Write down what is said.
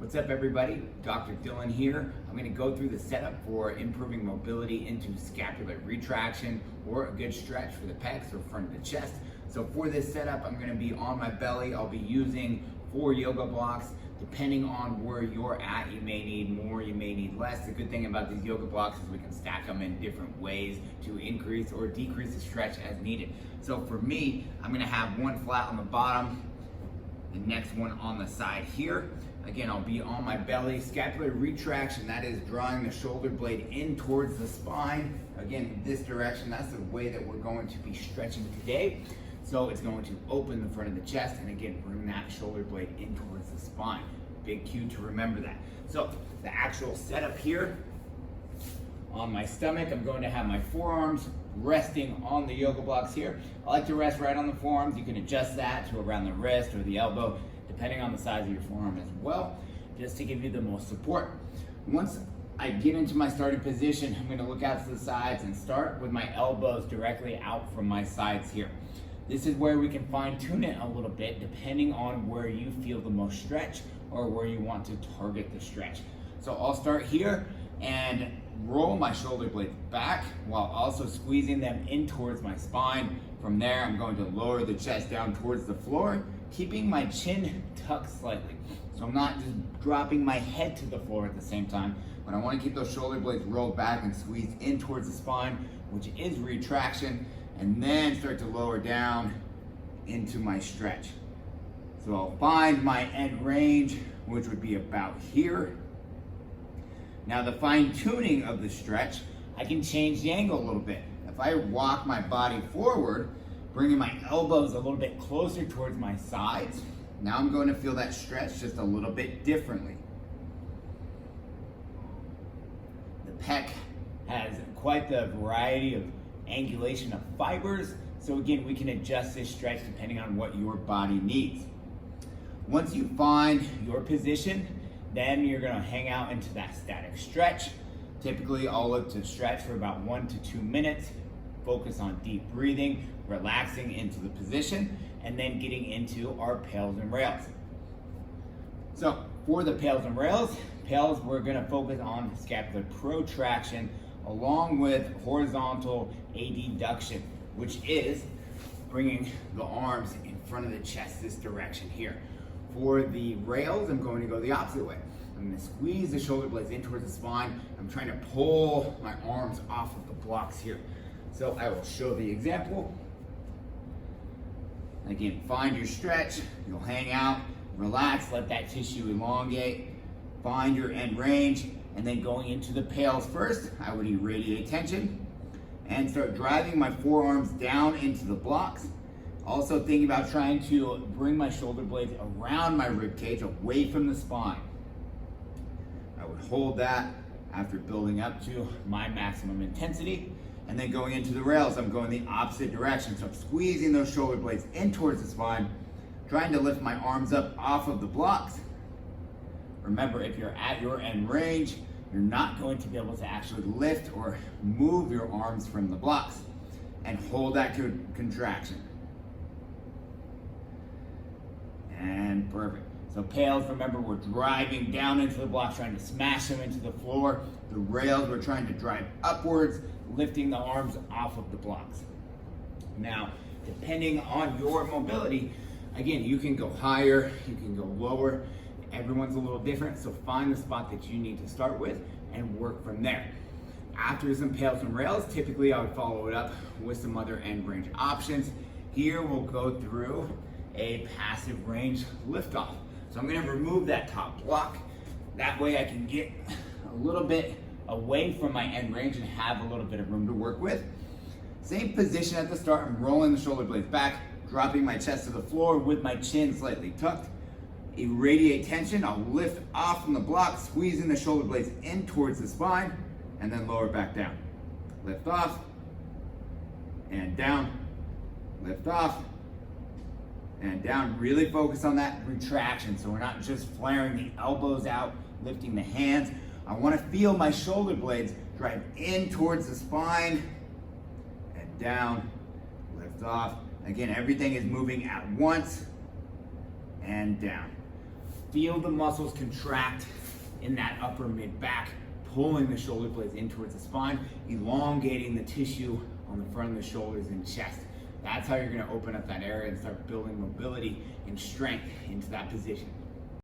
What's up, everybody? Dr. Dylan here. I'm going to go through the setup for improving mobility into scapular retraction or a good stretch for the pecs or front of the chest. So for this setup, I'm going to be on my belly. I'll be using 4 yoga blocks. Depending on where you're at, you may need more, you may need less. The good thing about these yoga blocks is we can stack them in different ways to increase or decrease the stretch as needed. So for me, I'm going to have one flat on the bottom, the next one on the side here. Again, I'll be on my belly. Scapular retraction, that is drawing the shoulder blade in towards the spine. Again, this direction, that's the way that we're going to be stretching today. So it's going to open the front of the chest and again, bring that shoulder blade in towards the spine. Big cue to remember that. So the actual setup here, on my stomach, I'm going to have my forearms resting on the yoga blocks here. I like to rest right on the forearms. You can adjust that to around the wrist or the elbow, depending on the size of your forearm as well, just to give you the most support. Once I get into my starting position, I'm gonna look out to the sides and start with my elbows directly out from my sides here. This is where we can fine tune it a little bit depending on where you feel the most stretch or where you want to target the stretch. So I'll start here and roll my shoulder blades back while also squeezing them in towards my spine. From there, I'm going to lower the chest down towards the floor, keeping my chin tucked slightly. So I'm not just dropping my head to the floor at the same time, but I want to keep those shoulder blades rolled back and squeezed in towards the spine, which is retraction, and then start to lower down into my stretch. So I'll find my end range, which would be about here. Now the fine tuning of the stretch, I can change the angle a little bit. If I walk my body forward, bringing my elbows a little bit closer towards my sides, now I'm going to feel that stretch just a little bit differently. The pec has quite the variety of angulation of fibers, so again, we can adjust this stretch depending on what your body needs. Once you find your position, then you're going to hang out into that static stretch. Typically, I'll look to stretch for about 1 to 2 minutes, focus on deep breathing, relaxing into the position, and then getting into our PAILs and rails. So for the PAILs and rails, we're going to focus on scapular protraction along with horizontal adduction, which is bringing the arms in front of the chest this direction here. For the rails, I'm going to go the opposite way. I'm going to squeeze the shoulder blades in towards the spine. I'm trying to pull my arms off of the blocks here. So I will show the example. Again, find your stretch. You'll hang out, relax, let that tissue elongate, find your end range, and then going into the PAILs first, I would irradiate tension and start driving my forearms down into the blocks. Also thinking about trying to bring my shoulder blades around my rib cage, away from the spine. I would hold that after building up to my maximum intensity. And then going into the rails, I'm going the opposite direction. So I'm squeezing those shoulder blades in towards the spine, trying to lift my arms up off of the blocks. Remember, if you're at your end range, you're not going to be able to actually lift or move your arms from the blocks. And hold that contraction. And perfect. So PAILs, remember, we're driving down into the blocks, trying to smash them into the floor. The rails, we're trying to drive upwards, lifting the arms off of the blocks. Now, depending on your mobility, again, you can go higher, you can go lower. Everyone's a little different, so find the spot that you need to start with and work from there. After some PAILs and rails, typically I would follow it up with some other end range options. Here we'll go through a passive range liftoff. So I'm going to remove that top block. That way I can get a little bit away from my end range and have a little bit of room to work with. Same position at the start. I'm rolling the shoulder blades back, dropping my chest to the floor with my chin slightly tucked. Irradiate tension. I'll lift off from the block, squeezing the shoulder blades in towards the spine, and then lower back down. Lift off, and down. Lift off, and down. Really focus on that retraction, so we're not just flaring the elbows out, lifting the hands. I want to feel my shoulder blades drive in towards the spine and down, lift off. Again, everything is moving at once and down. Feel the muscles contract in that upper mid back, pulling the shoulder blades in towards the spine, elongating the tissue on the front of the shoulders and chest. That's how you're gonna open up that area and start building mobility and strength into that position.